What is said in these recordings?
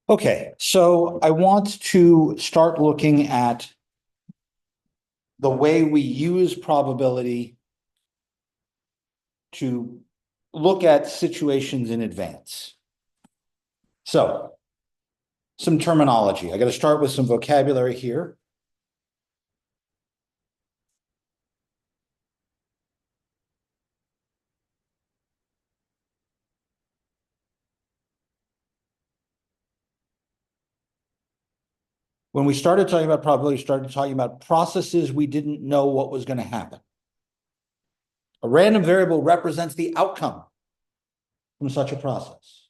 Okay, so I want to start looking at the way we use probability to look at situations in advance. So, some terminology. I got to start with some vocabulary here. When we started talking about probability, we started talking about processes we didn't know what was going to happen. A random variable represents the outcome from such a process.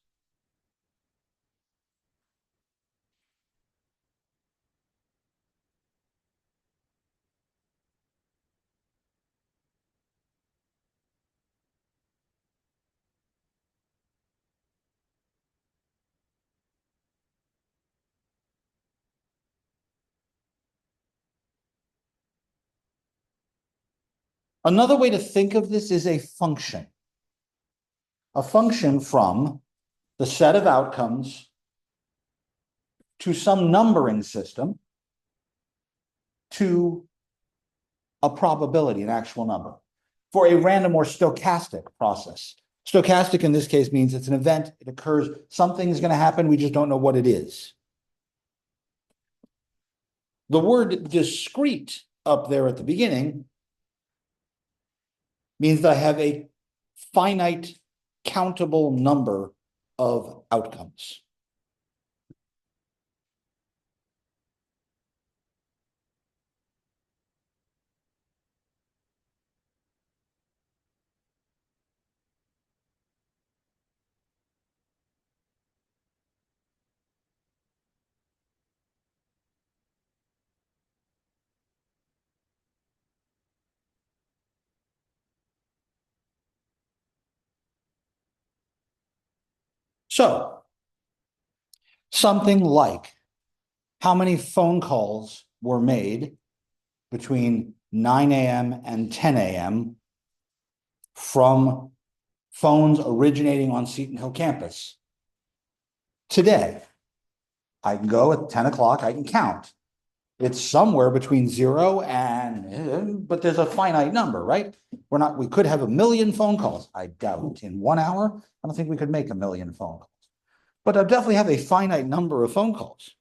Another way to think of this is a function from the set of outcomes to some numbering system to a probability, an actual number, for a random or stochastic process. Stochastic in this case means it's an event, it occurs, something is going to happen, we just don't know what it is. The word discrete up there at the beginning means that I have a finite countable number of outcomes. So, something like how many phone calls were made between 9 a.m. and 10 a.m. from phones originating on Seton Hill campus. Today, I can go at 10 o'clock, I can count. It's somewhere between 0 and, but there's a finite number, right? We could have 1 million phone calls. I doubt in 1 hour, I don't think we could make 1 million phone calls. But I definitely have a finite number of phone calls.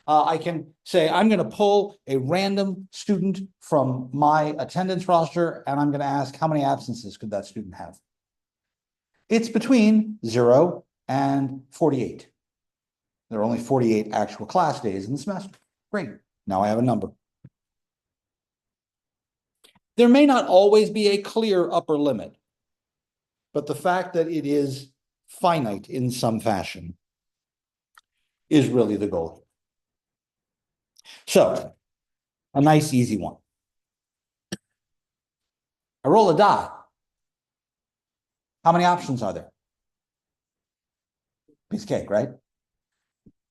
I can say, I'm going to pull a random student from my attendance roster, and I'm going to ask how many absences could that student have? It's between 0 and 48. There are only 48 actual class days in the semester. Great. Now I have a number. There may not always be a clear upper limit, but the fact that it is finite in some fashion is really the goal. So, a nice, easy one. I roll a die. How many options are there? Piece of cake, right?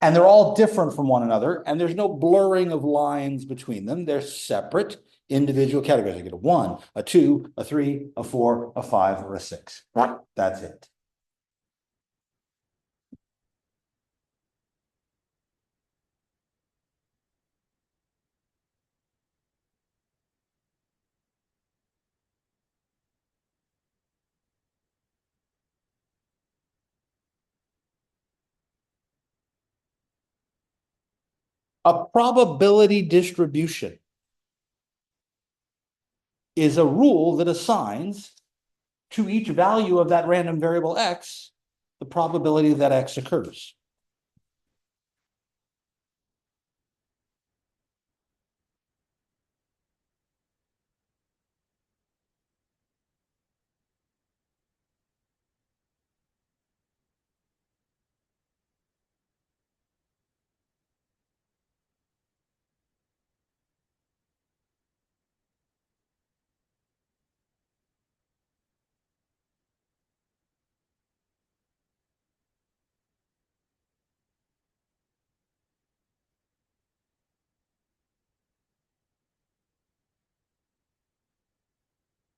And they're all different from one another, and there's no blurring of lines between them. They're separate individual categories. I get a 1, a 2, a 3, a 4, a 5, or a 6. That's it. A probability distribution is a rule that assigns to each value of that random variable x the probability that x occurs.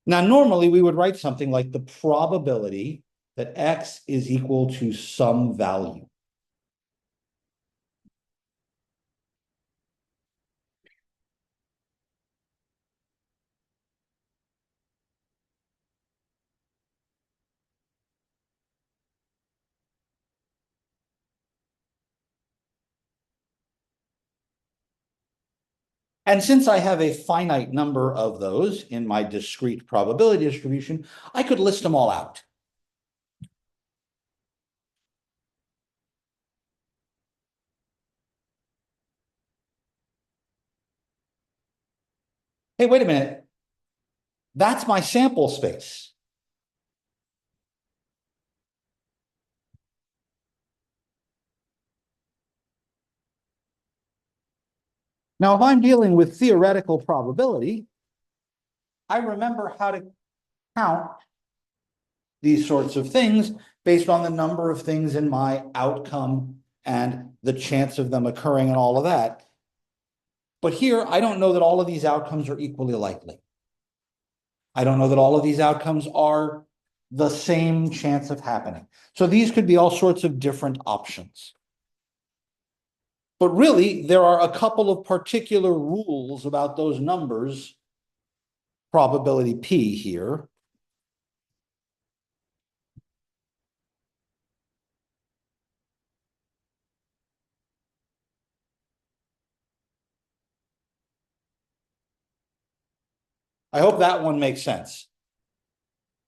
Now, normally we would write something like the probability that x is equal to some value. And since I have a finite number of those in my discrete probability distribution, I could list them all out. Hey, wait a minute. That's my sample space. Now, if I'm dealing with theoretical probability, I remember how to count these sorts of things based on the number of things in my outcome and the chance of them occurring and all of that. But here, I don't know that all of these outcomes are equally likely. I don't know that all of these outcomes are the same chance of happening. So these could be all sorts of different options. But really, there are a couple of particular rules about those numbers, probability P here. I hope that one makes sense.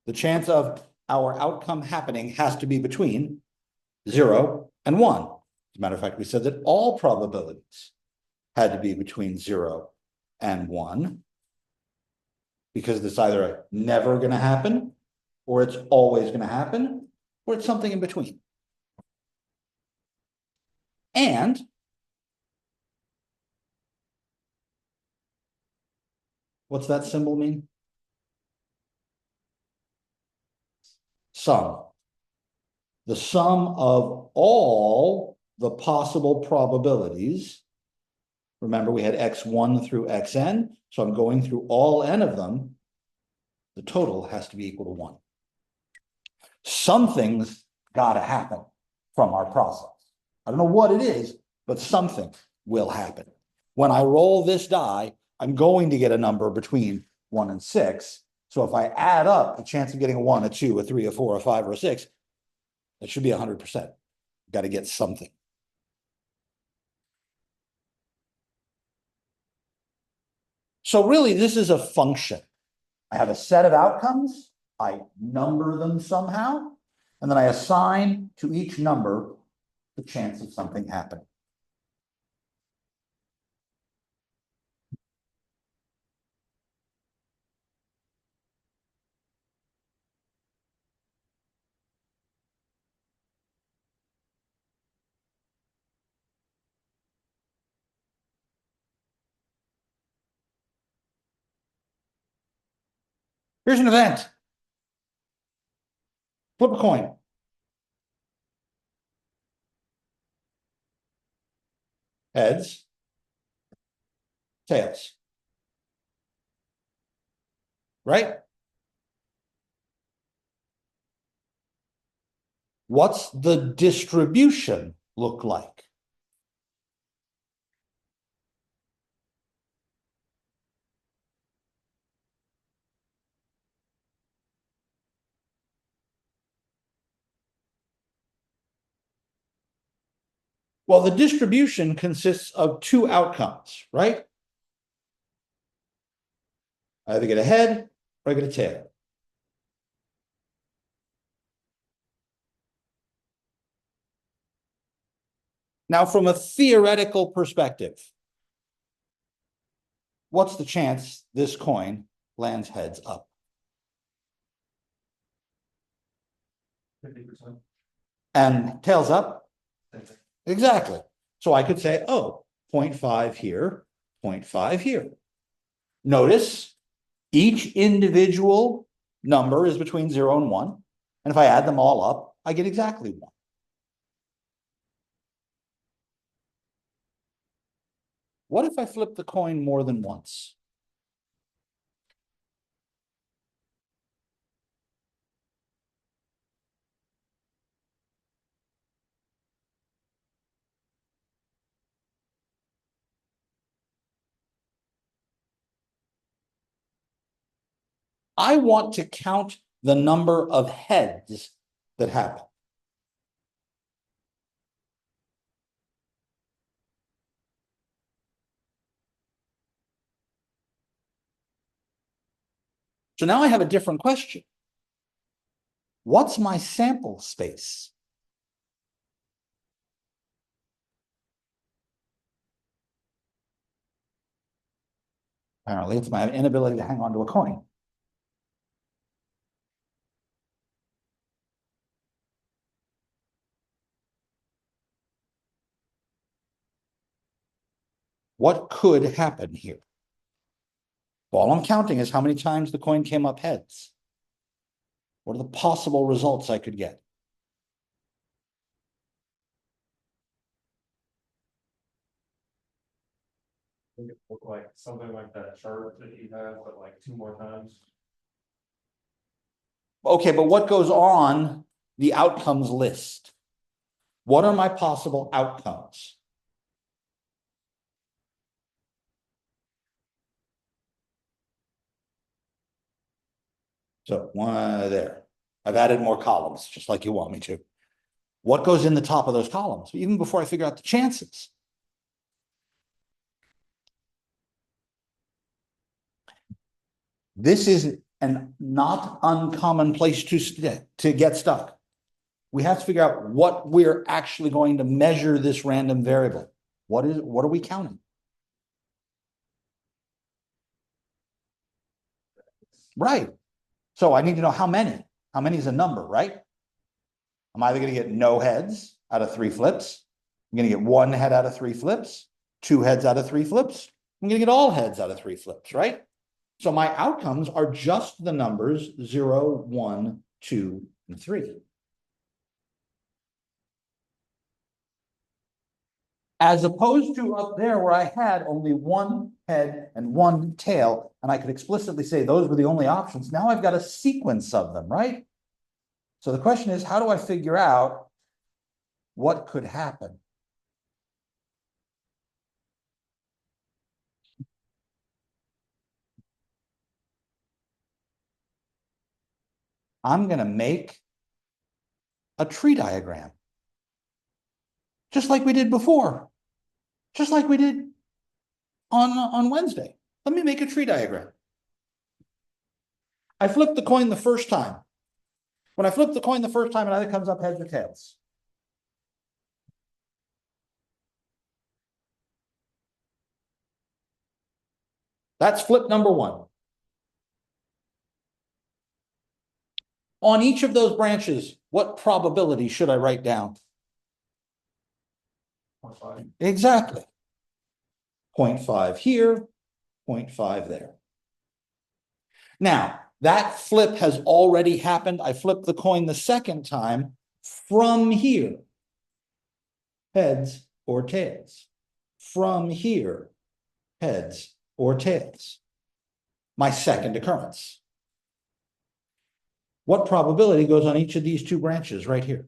The chance of our outcome happening has to be between 0 and 1. As a matter of fact, we said that all probabilities had to be between 0 and 1, because it's either never going to happen, or it's always going to happen, or it's something in between. And what's that symbol mean? Sum. The sum of all the possible probabilities. Remember, we had x1 through xn, so I'm going through all n of them. The total has to be equal to 1. Something's got to happen from our process. I don't know what it is, but something will happen. When I roll this die, I'm going to get a number between 1 and 6. So if I add up the chance of getting a 1, a 2, a 3, a 4, a 5, or a 6, it should be 100%. Got to get something. So really, this is a function. I have a set of outcomes. I number them somehow, and then I assign to each number the chance of something happening. Here's an event. Flip a coin. Heads, tails. Right? What's the distribution look like? Well, the distribution consists of two outcomes, right? I either get a head or I get a tail. Now, from a theoretical perspective, what's the chance this coin lands heads up? 50%. And tails up? Exactly. So I could say, oh, 0.5 here, 0.5 here. Notice each individual number is between 0 and 1. And if I add them all up, I get exactly 1. What if I flip the coin more than once? I want to count the number of heads that happen. So now I have a different question. What's my sample space? Apparently, it's my inability to hang on to a coin. What could happen here? All I'm counting is how many times the coin came up heads. What are the possible results I could get? Make it look like something like that chart that you have, but like 2 more times. Okay, but what goes on the outcomes list? What are my possible outcomes? So one there. I've added more columns, just like you want me to. What goes in the top of those columns, even before I figure out the chances? This is an not uncommon place to get stuck. We have to figure out what we're actually going to measure this random variable. What are we counting? Right. So I need to know how many. How many is a number, right? I'm either going to get no heads out of 3 flips. I'm going to get 1 head out of 3 flips, 2 heads out of 3 flips. I'm going to get all heads out of 3 flips, right? So my outcomes are just the numbers 0, 1, 2, and 3. As opposed to up there where I had only 1 head and 1 tail, and I could explicitly say those were the only options. Now I've got a sequence of them, right? So the question is, how do I figure out what could happen? I'm going to make a tree diagram. Just like we did before. Just like we did on Wednesday. Let me make a tree diagram. I flipped the coin the first time. When I flip the coin the first time, it either comes up heads or tails. That's flip number 1. On each of those branches, what probability should I write down? 0.5. Exactly. 0.5 here, 0.5 there. Now, that flip has already happened. I flipped the coin the second time from here. Heads or tails. From here. Heads or tails. My second occurrence. What probability goes on each of these 2 branches right here?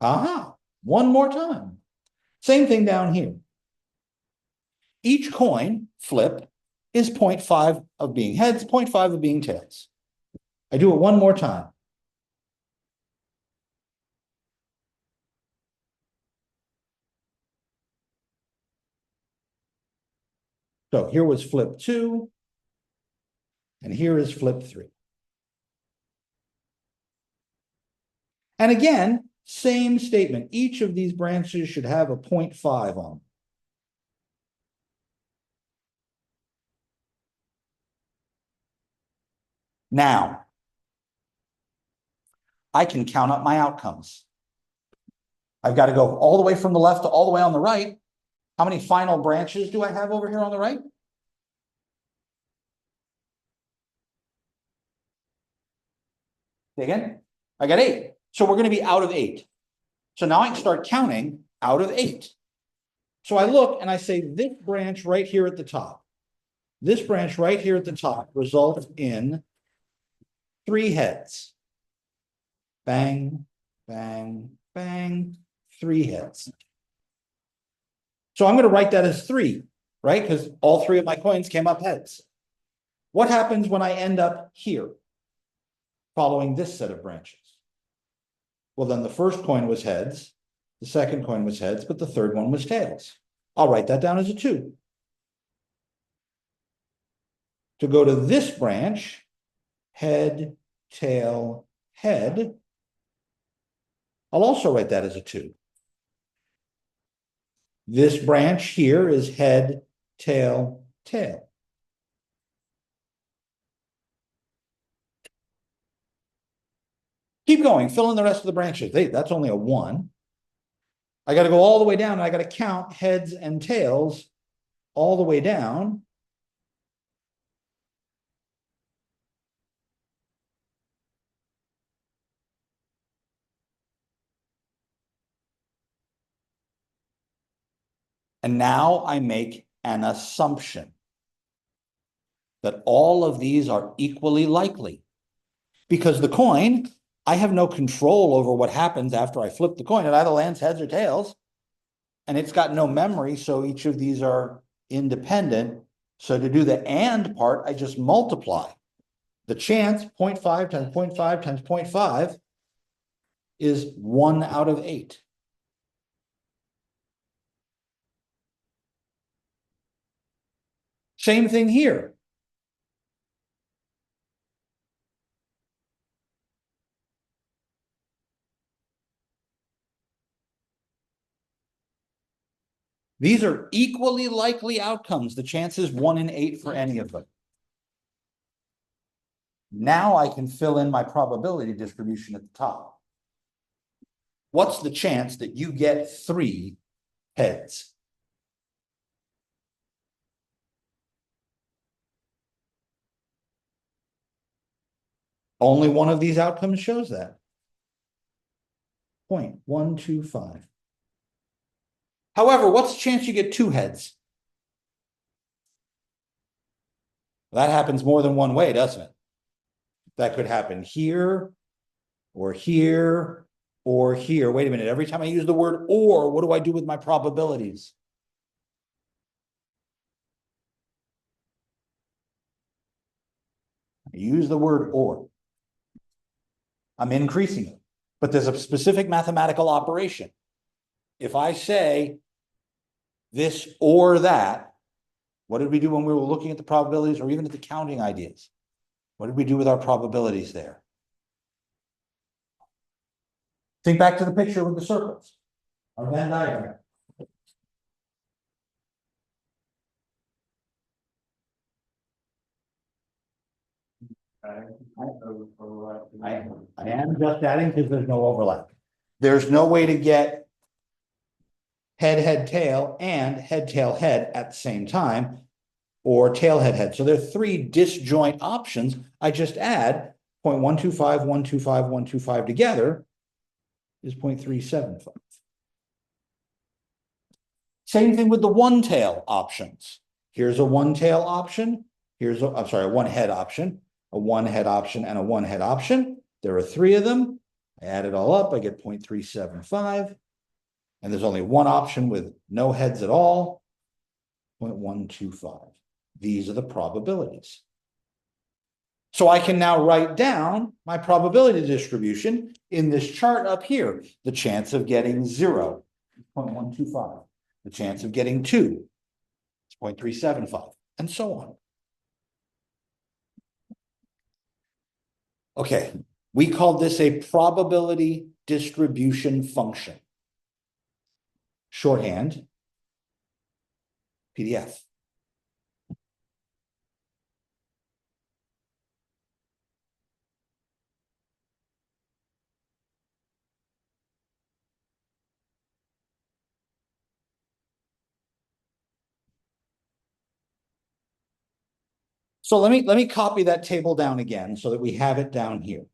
Aha, one more time. Same thing down here. Each coin flip is 0.5 of being heads, 0.5 of being tails. I do it one more time. So here was flip 2, and here is flip 3. And again, same statement. Each of these branches should have a 0.5 on them. Now, I can count up my outcomes. I've got to go all the way from the left to all the way on the right. How many final branches do I have over here on the right? Say again? I got 8. So we're going to be out of 8. So now I can start counting out of 8. So I look and I say this branch right here at the top. This branch right here at the top results in 3 heads. Bang, bang, bang, 3 heads. So I'm going to write that as 3, right? Because all 3 of my coins came up heads. What happens when I end up here, following this set of branches? Well, then the first coin was heads, the second coin was heads, but the third one was tails. I'll write that down as a 2. to go to this branch, head, tail, head, I'll also write that as a 2. This branch here is head, tail, tail. Keep going, fill in the rest of the branches. Hey, that's only a 1. I got to go all the way down, and I got to count heads and tails all the way down. And now I make an assumption that all of these are equally likely. Because the coin, I have no control over what happens after I flip the coin. It either lands heads or tails. And it's got no memory, so each of these are independent. So to do the and part, I just multiply. The chance, 0.5 times 0.5 times 0.5, is 1 out of 8. Same thing here. These are equally likely outcomes. The chance is 1 in 8 for any of them. Now I can fill in my probability distribution at the top. What's the chance that you get 3 heads? Only one of these outcomes shows that. 0.125. However, what's the chance you get 2 heads? That happens more than one way, doesn't it? That could happen here, or here, or here. Wait a minute, every time I use the word or, what do I do with my probabilities? I use the word or. I'm increasing it. But there's a specific mathematical operation. If I say this or that, what did we do when we were looking at the probabilities or even at the counting ideas? What did we do with our probabilities there? Think back to the picture with the circles. Our Venn diagram. I am just adding because there's no overlap. There's no way to get head, head, tail, and head, tail, head at the same time, or tail, head, head. So there are 3 disjoint options. I just add 0.125, 125, 125 together is 0.375. Same thing with the one tail options. Here's a one tail option. Here's a, I'm sorry, a one head option, a one head option, and a one head option. There are 3 of them. I add it all up, I get 0.375. And there's only one option with no heads at all, 0.125. These are the probabilities. So I can now write down my probability distribution in this chart up here. The chance of getting 0, 0.125. The chance of getting 2, 0.375, and so on. Okay, we called this a probability distribution function. Shorthand, PDF. So let me copy that table down again so that we have it down here.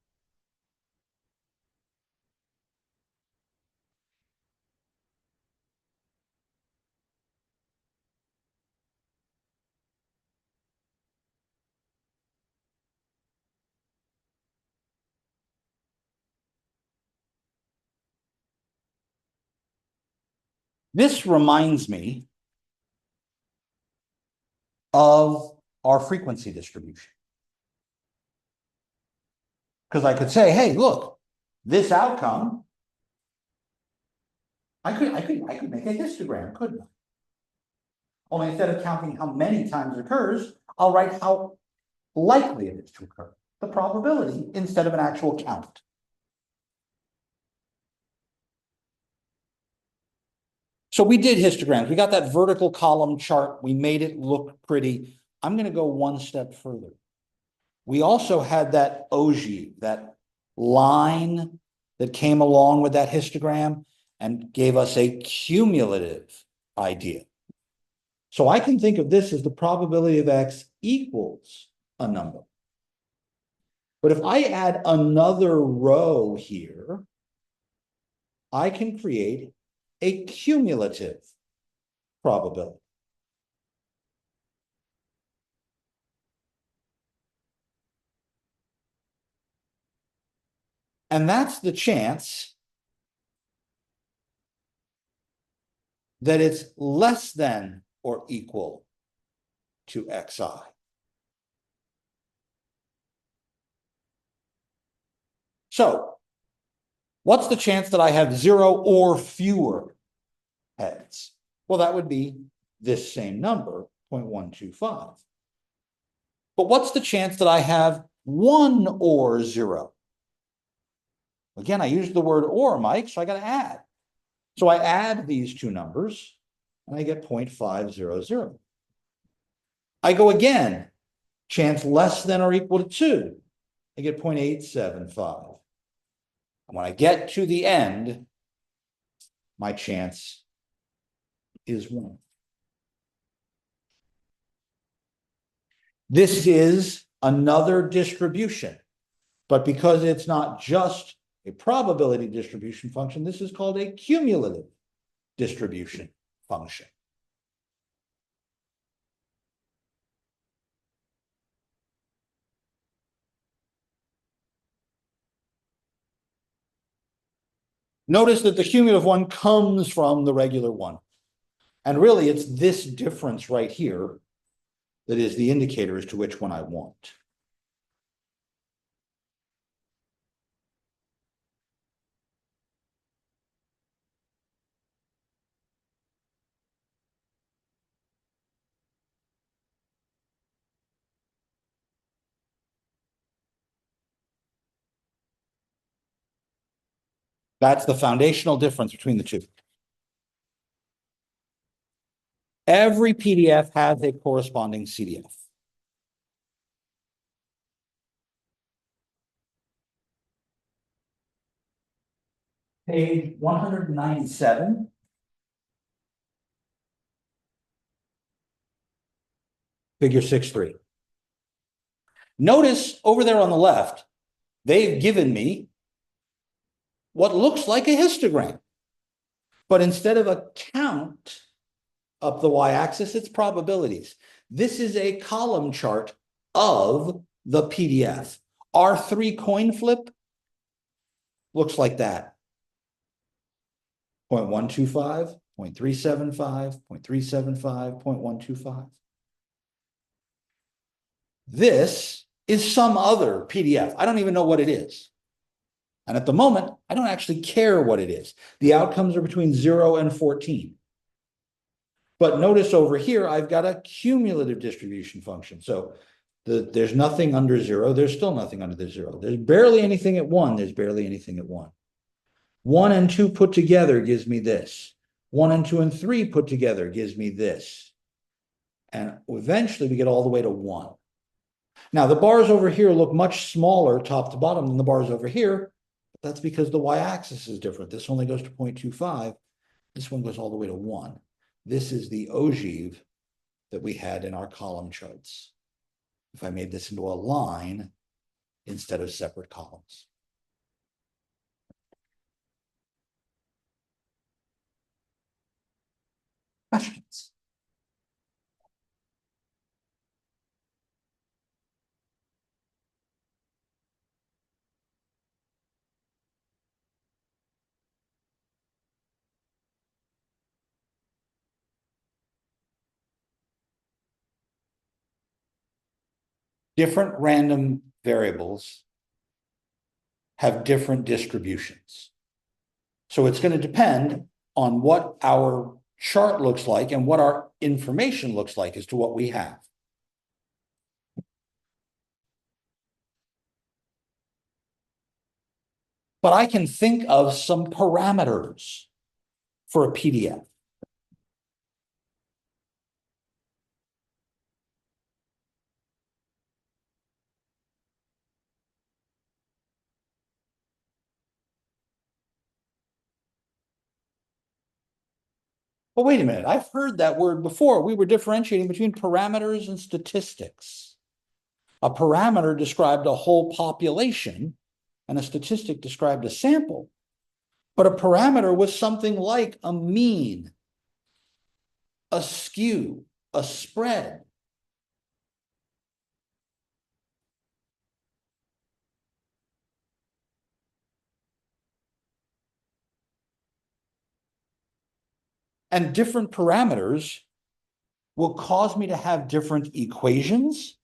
This reminds me of our frequency distribution. Because I could say, hey, look, this outcome, I could make a histogram, couldn't I? Only instead of counting how many times it occurs, I'll write how likely it is to occur, the probability instead of an actual count. So we did histograms. We got that vertical column chart. We made it look pretty. I'm going to go one step further. We also had that ogive, that line that came along with that histogram and gave us a cumulative idea. So I can think of this as the probability of X equals a number. But if I add another row here, I can create a cumulative probability. And that's the chance that it's less than or equal to xi. So what's the chance that I have 0 or fewer heads? Well, that would be this same number, 0.125. But what's the chance that I have 1 or 0? Again, I used the word or, Mike, so I got to add. So I add these two numbers, and I get 0.500. I go again, chance less than or equal to 2. I get 0.875. And when I get to the end, my chance is 1. This is another distribution, but because it's not just a probability distribution function, this is called a cumulative distribution function. Notice that the cumulative one comes from the regular one. And really, it's this difference right here that is the indicator as to which one I want. That's the foundational difference between the two. Every PDF has a corresponding CDF. Page 197. Figure 6.3. Notice over there on the left, they've given me what looks like a histogram. But instead of a count up the y-axis, it's probabilities. This is a column chart of the PDF. Our 3 coin flip looks like that. 0.125, 0.375, 0.375, 0.125. This is some other PDF. I don't even know what it is. And at the moment, I don't actually care what it is. The outcomes are between 0 and 14. But notice over here, I've got a cumulative distribution function. So there's nothing under 0. There's still nothing under the 0. There's barely anything at 1. There's barely anything at 1. 1 and 2 put together gives me this. 1 and 2 and 3 put together gives me this. And eventually we get all the way to 1. Now the bars over here look much smaller top to bottom than the bars over here. But that's because the y-axis is different. This only goes to 0.25. This one goes all the way to 1. This is the ogive that we had in our column charts. If I made this into a line instead of separate columns. Questions? Different random variables have different distributions. So it's going to depend on what our chart looks like and what our information looks like as to what we have. but I can think of some parameters for a PDF. But wait a minute, I've heard that word before. We were differentiating between parameters and statistics. A parameter described a whole population, and a statistic described a sample. But a parameter was something like a mean, a skew, a spread. And different parameters will cause me to have different equations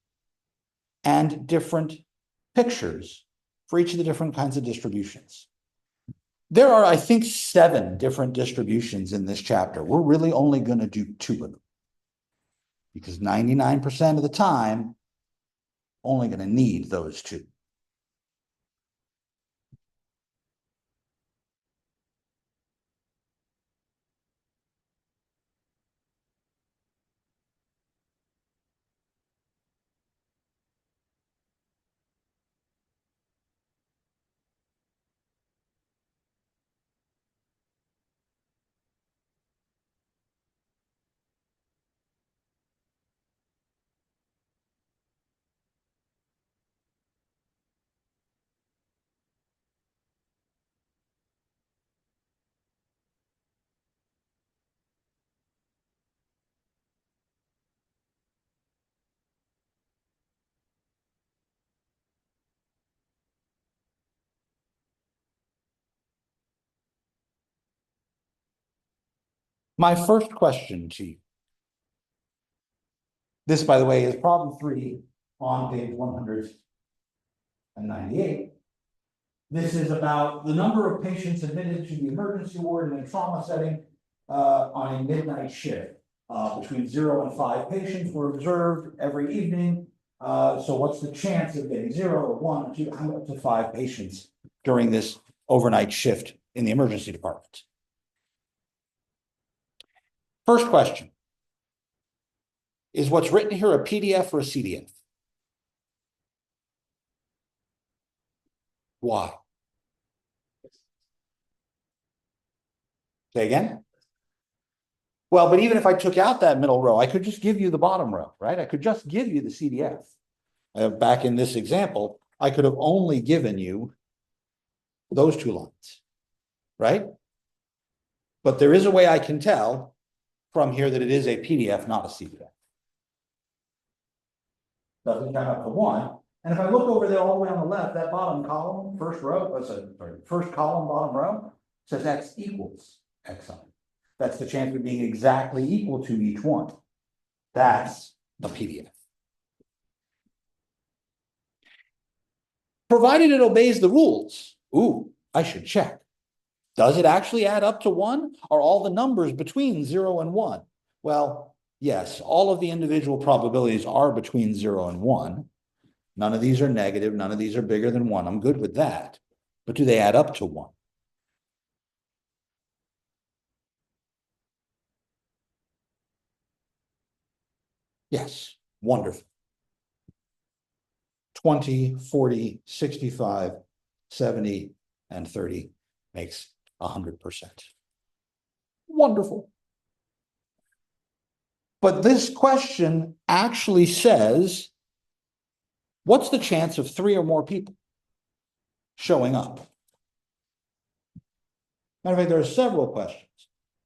and different pictures for each of the different kinds of distributions. There are, I think, 7 different distributions in this chapter. We're really only going to do 2 of them, because 99% of the time, only going to need those 2. My first question to you. This, by the way, is problem 3 on page 198. This is about the number of patients admitted to the emergency ward in a trauma setting on a midnight shift. Between 0 and 5 patients were observed every evening. So what's the chance of getting 0 or 1 or 2, up to 5 patients during this overnight shift in the emergency department? First question. Is what's written here a PDF or a CDF? Why? Say again? Well, but even if I took out that middle row, I could just give you the bottom row, right? I could just give you the CDF. Back in this example, I could have only given you those 2 lines, right? But there is a way I can tell from here that it is a PDF, not a CDF. Doesn't count up to 1. And if I look over there all the way on the left, that bottom column, first row, first column, bottom row, says X equals X sign. That's the chance of being exactly equal to each one. That's a PDF. Provided it obeys the rules. Ooh, I should check. Does it actually add up to 1? Are all the numbers between 0 and 1? Well, yes, all of the individual probabilities are between 0 and 1. None of these are negative. None of these are bigger than 1. I'm good with that. But do they add up to 1? Yes, wonderful. 20, 40, 65, 70, and 30 makes 100%. Wonderful. But this question actually says, what's the chance of 3 or more people showing up? Matter of fact, there are several questions.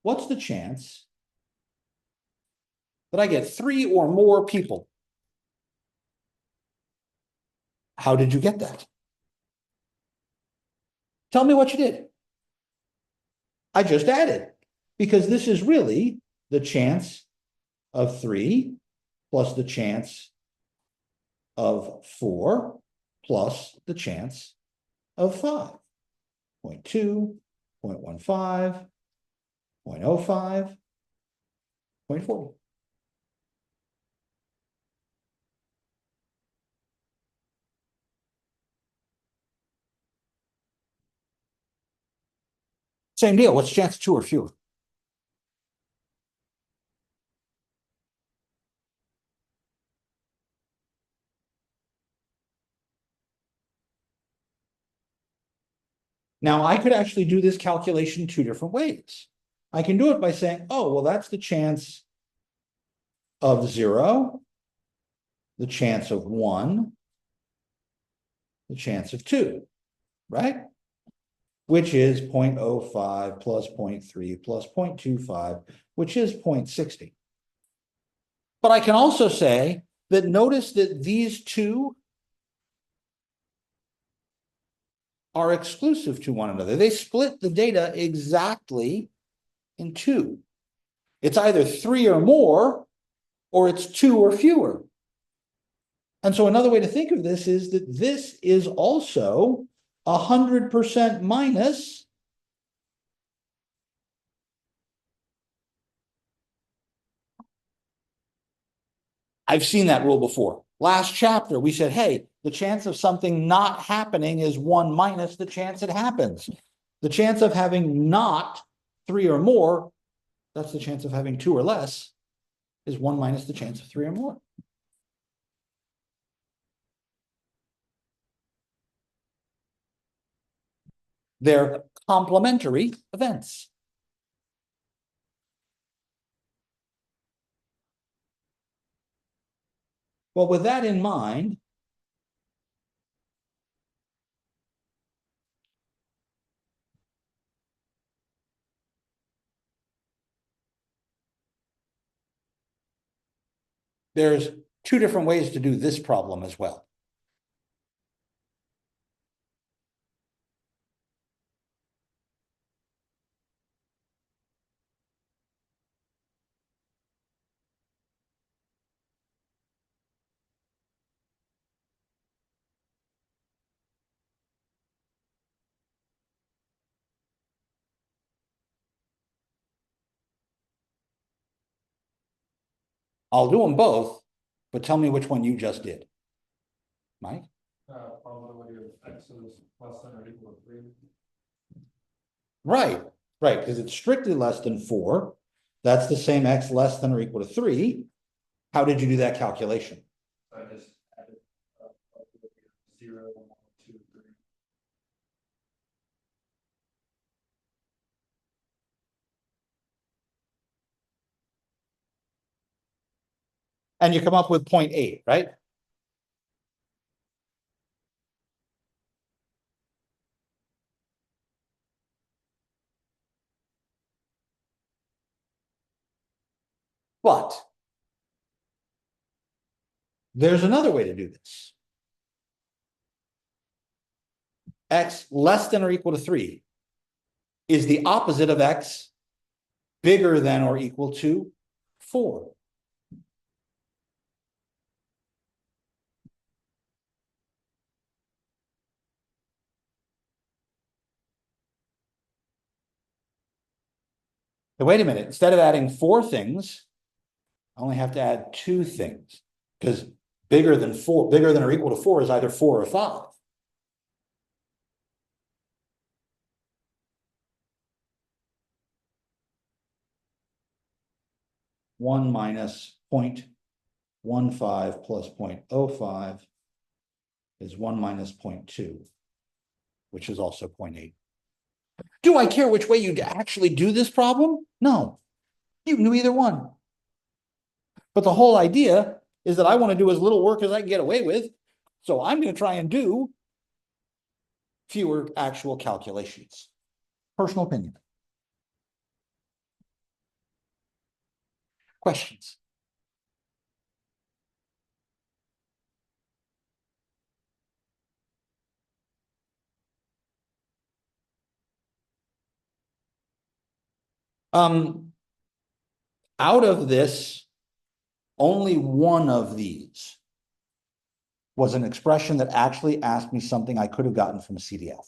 What's the chance that I get 3 or more people? How did you get that? Tell me what you did. I just added, because this is really the chance of 3 plus the chance of 4 plus the chance of 5. 0.2, 0.15, 0.05, 0.4. Same deal. What's the chance of 2 or fewer? Now, I could actually do this calculation 2 different ways. I can do it by saying, oh, well, that's the chance of 0, the chance of 1, the chance of 2, right? Which is 0.05 plus 0.3 plus 0.25, which is 0.60. But I can also say that notice that these two are exclusive to one another. They split the data exactly in 2. It's either 3 or more, or it's 2 or fewer. And so another way to think of this is that this is also 100% minus I've seen that rule before. Last chapter, we said, hey, the chance of something not happening is 1 minus the chance it happens. The chance of having not 3 or more, that's the chance of having 2 or less, is 1 minus the chance of 3 or more. They're complementary events. Well, with that in mind, there's 2 different ways to do this problem as well. I'll do them both, but tell me which one you just did. Mike? Probability of X is less than or equal to 3. Right, because it's strictly less than 4. That's the same X less than or equal to 3. How did you do that calculation? So I just added probability of 0, 1, 2, 3. And you come up with 0.8, right? But there's another way to do this. X less than or equal to 3 is the opposite of X bigger than or equal to 4. Now, wait a minute, instead of adding 4 things, I only have to add 2 things, because bigger than or equal to 4 is either 4 or 5. One minus 0.15 plus 0.05 is 1 minus 0.2, which is also 0.8. Do I care which way you actually do this problem? No, you can do either one. But the whole idea is that I want to do as little work as I can get away with. So I'm going to try and do fewer actual calculations. Personal opinion. Questions? Out of this, only one of these was an expression that actually asked me something I could have gotten from a CDF.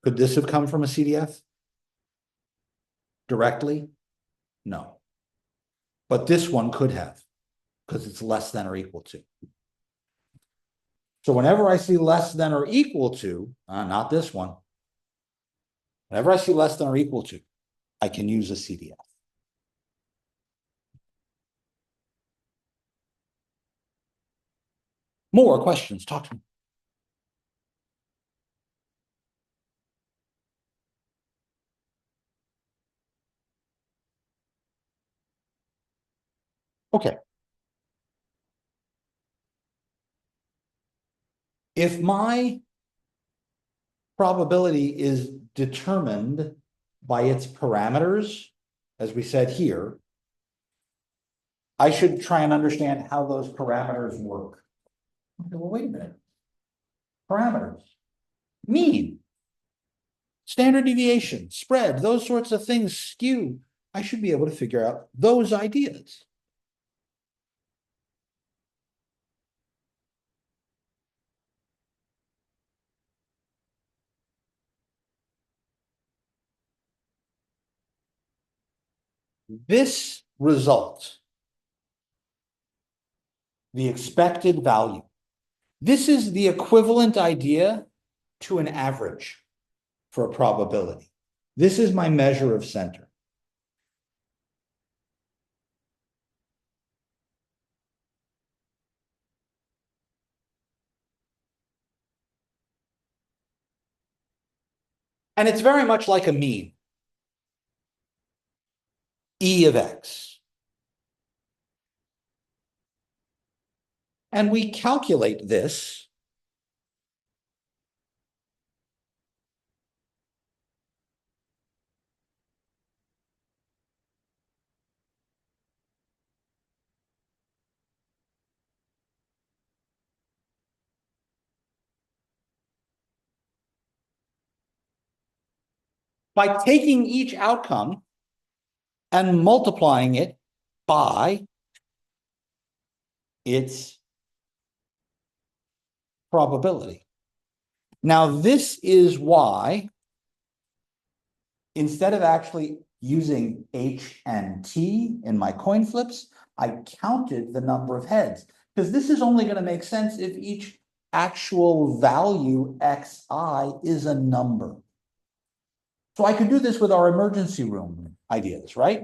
Could this have come from a CDF? Directly? No. But this one could have, because it's less than or equal to. So whenever I see less than or equal to, not this one. Whenever I see less than or equal to, I can use a CDF. More questions? Talk to me. Okay. If my probability is determined by its parameters, as we said here, I should try and understand how those parameters work. Okay, well, wait a minute. Parameters. Mean. Standard deviation, spread, those sorts of things, skew. I should be able to figure out those ideas. This result, the expected value, this is the equivalent idea to an average for a probability. This is my measure of center. And it's very much like a mean. E of X. And we calculate this by taking each outcome and multiplying it by its probability. Now, this is why, instead of actually using H and T in my coin flips, I counted the number of heads, because this is only going to make sense if each actual value xi is a number. So I could do this with our emergency room ideas, right?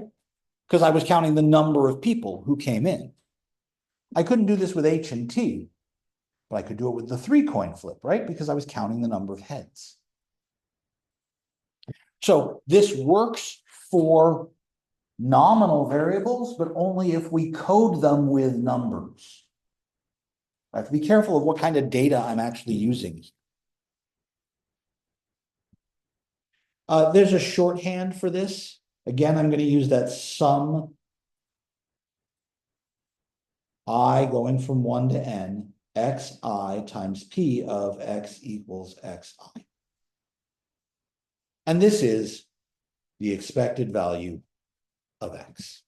Because I was counting the number of people who came in. I couldn't do this with H and T, but I could do it with the 3-coin flip, right? Because I was counting the number of heads. So this works for nominal variables, but only if we code them with numbers. I have to be careful of what kind of data I'm actually using. There's a shorthand for this. Again, I'm going to use that sum I going from 1 to n, xi times p of x equals xi. And this is the expected value of x.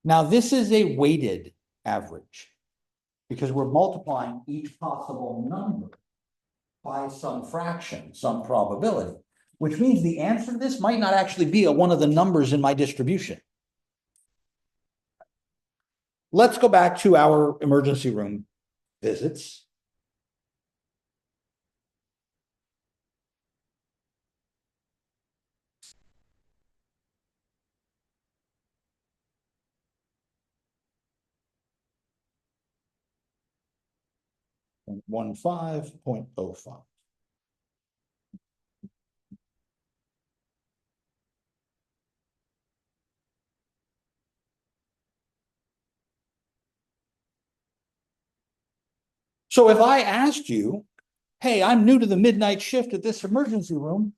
Now, this is a weighted average because we're multiplying each possible number by some fraction, some probability, which means the answer to this might not actually be one of the numbers in my distribution. Let's go back to our emergency room visits. .15.05. So if I asked you, hey, I'm new to the midnight shift at this emergency room,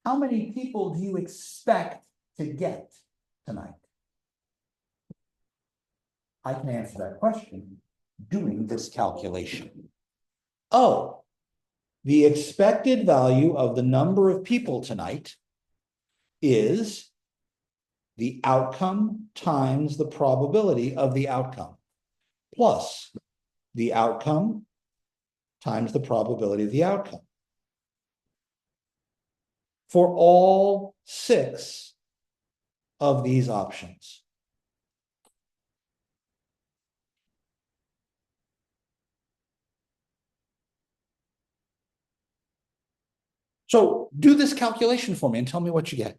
how many people do you expect to get tonight? I can answer that question doing this calculation. Oh, the expected value of the number of people tonight is the outcome times the probability of the outcome, plus the outcome times the probability of the outcome. For all 6 of these options. So do this calculation for me and tell me what you get.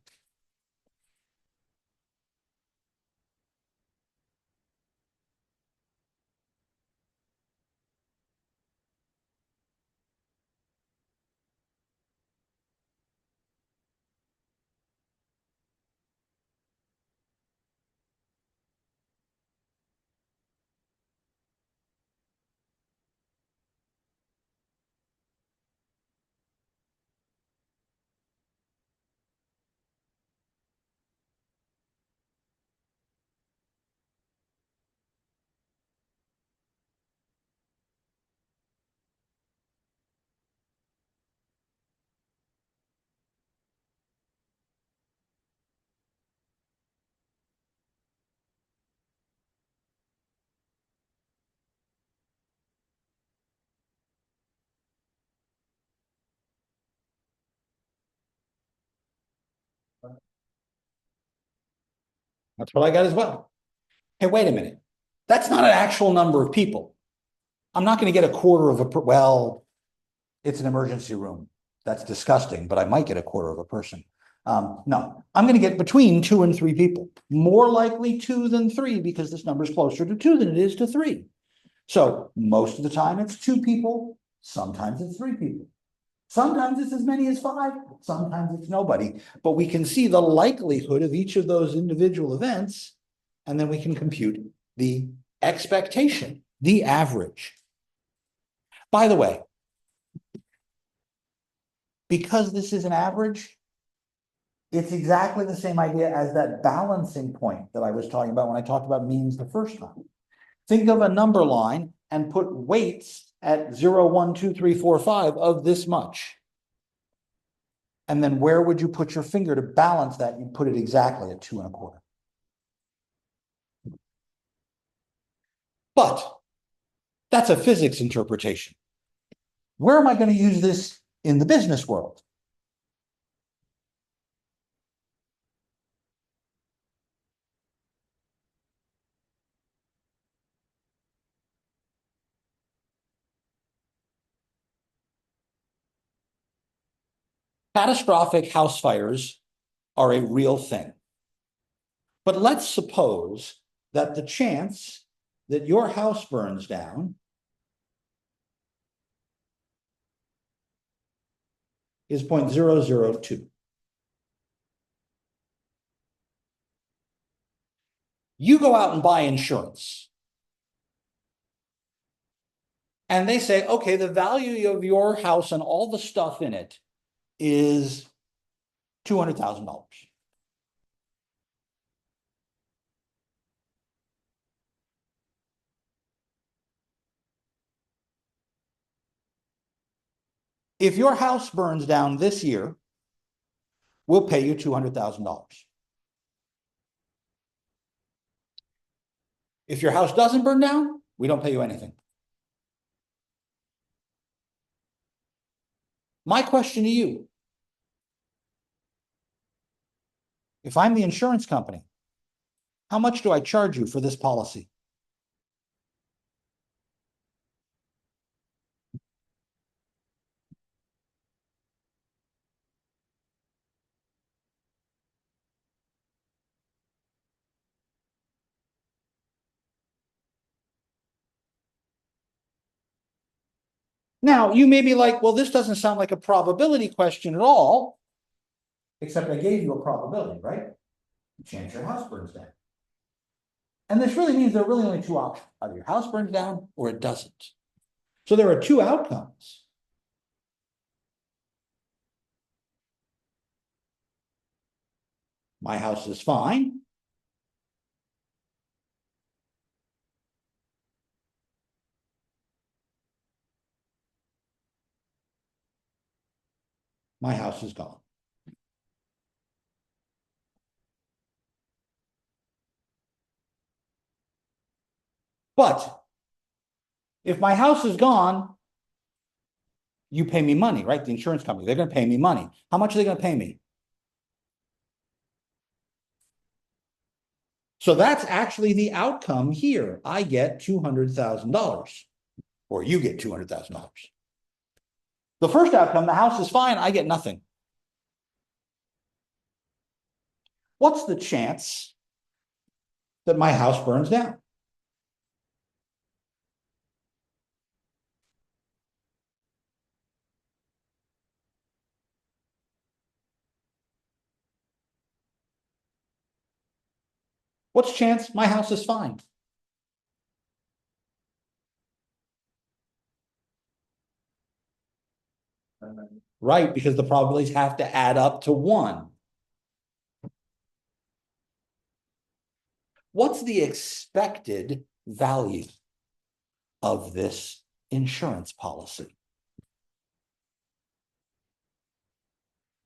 That's what I got as well. Hey, wait a minute. That's not an actual number of people. I'm not going to get a quarter of a, well, it's an emergency room. That's disgusting, but I might get a quarter of a person. No, I'm going to get between 2 and 3 people. More likely 2 than 3 because this number is closer to 2 than it is to 3. So most of the time it's 2 people. Sometimes it's 3 people. Sometimes it's as many as 5. Sometimes it's nobody. But we can see the likelihood of each of those individual events, and then we can compute the expectation, the average. By the way, because this is an average, it's exactly the same idea as that balancing point that I was talking about when I talked about means the first time. Think of a number line and put weights at 0, 1, 2, 3, 4, 5 of this much. And then where would you put your finger to balance that? You'd put it exactly at 2 1/4. But that's a physics interpretation. Where am I going to use this in the business world? Catastrophic house fires are a real thing. But let's suppose that the chance that your house burns down is 0.002. You go out and buy insurance. And they say, okay, the value of your house and all the stuff in it is $200,000. If your house burns down this year, we'll pay you $200,000. If your house doesn't burn down, we don't pay you anything. My question to you, if I'm the insurance company, how much do I charge you for this policy? Now, you may be like, well, this doesn't sound like a probability question at all, except I gave you a probability, right? Chance your house burns down. And this really means there are really only 2 options. Either your house burns down or it doesn't. So there are 2 outcomes. My house is fine. My house is gone. But if my house is gone, you pay me money, right? The insurance company, they're going to pay me money. How much are they going to pay me? So that's actually the outcome here. I get $200,000, or you get $200,000. The first outcome, the house is fine, I get nothing. What's the chance that my house burns down? What's the chance my house is fine? Right, because the probabilities have to add up to 1. What's the expected value of this insurance policy?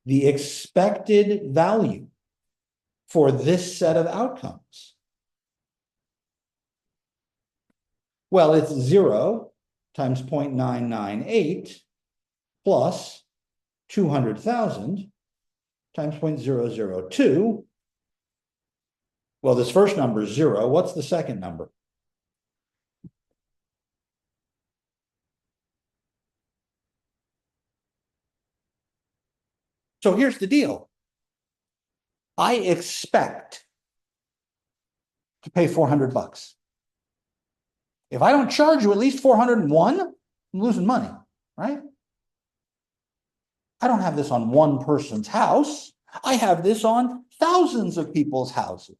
The expected value for this set of outcomes. Well, it's 0 times 0.998 plus 200,000 times 0.002. Well, this first number is 0. What's the second number? So here's the deal. I expect to pay $400. If I don't charge you at least 401, I'm losing money, right? I don't have this on one person's house. I have this on thousands of people's houses.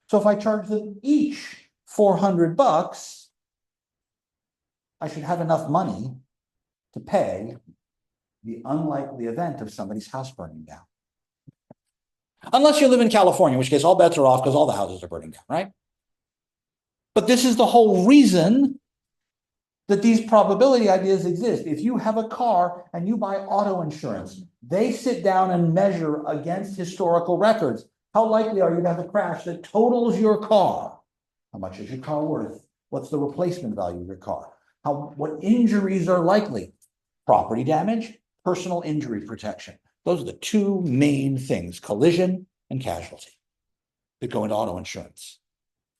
So if I charge them each $400, I should have enough money to pay the unlikely event of somebody's house burning down. Unless you live in California, in which case all bets are off because all the houses are burning down, right? But this is the whole reason that these probability ideas exist. If you have a car and you buy auto insurance, they sit down and measure against historical records. How likely are you to have a crash that totals your car? How much is your car worth? What's the replacement value of your car? What injuries are likely? Property damage, personal injury protection. Those are the two main things, collision and casualty, that go into auto insurance.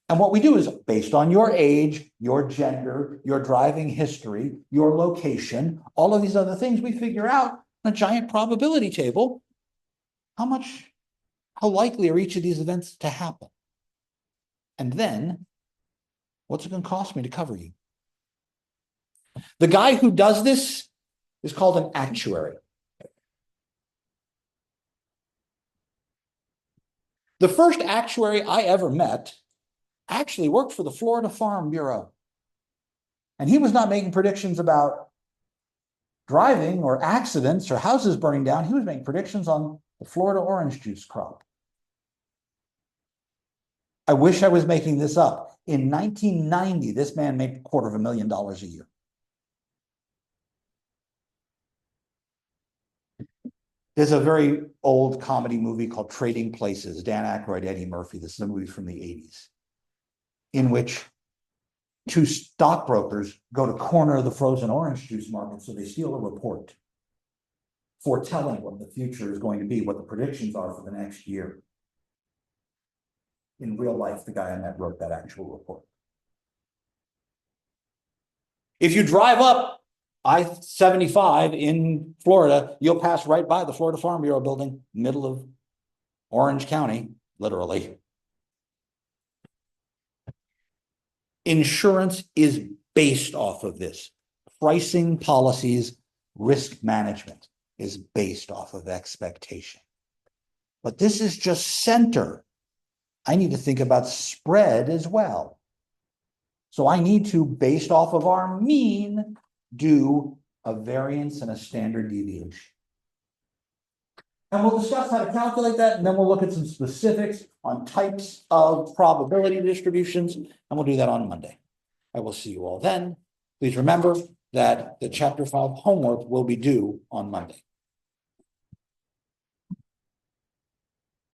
And what we do is based on your age, your gender, your driving history, your location, all of these other things, we figure out on a giant probability table how likely are each of these events to happen. And then, what's it going to cost me to cover you? The guy who does this is called an actuary. The first actuary I ever met actually worked for the Florida Farm Bureau. And he was not making predictions about driving or accidents or houses burning down. He was making predictions on the Florida orange juice crop. I wish I was making this up. In 1990, this man made $250,000 a year. There's a very old comedy movie called Trading Places, Dan Aykroyd, Eddie Murphy. This is a movie from the 80s, in which two stockbrokers go to corner the frozen orange juice market, so they steal a report foretelling what the future is going to be, what the predictions are for the next year. In real life, the guy I met wrote that actual report. If you drive up I-75 in Florida, you'll pass right by the Florida Farm Bureau building, middle of Orange County, literally. Insurance is based off of this. Pricing policies, risk management is based off of expectation. But this is just center. I need to think about spread as well. So I need to, based off of our mean, do a variance and a standard deviation. And we'll discuss how to calculate that, and then we'll look at some specifics on types of probability distributions, and we'll do that on Monday. I will see you all then. Please remember that the Chapter 5 homework will be due on Monday.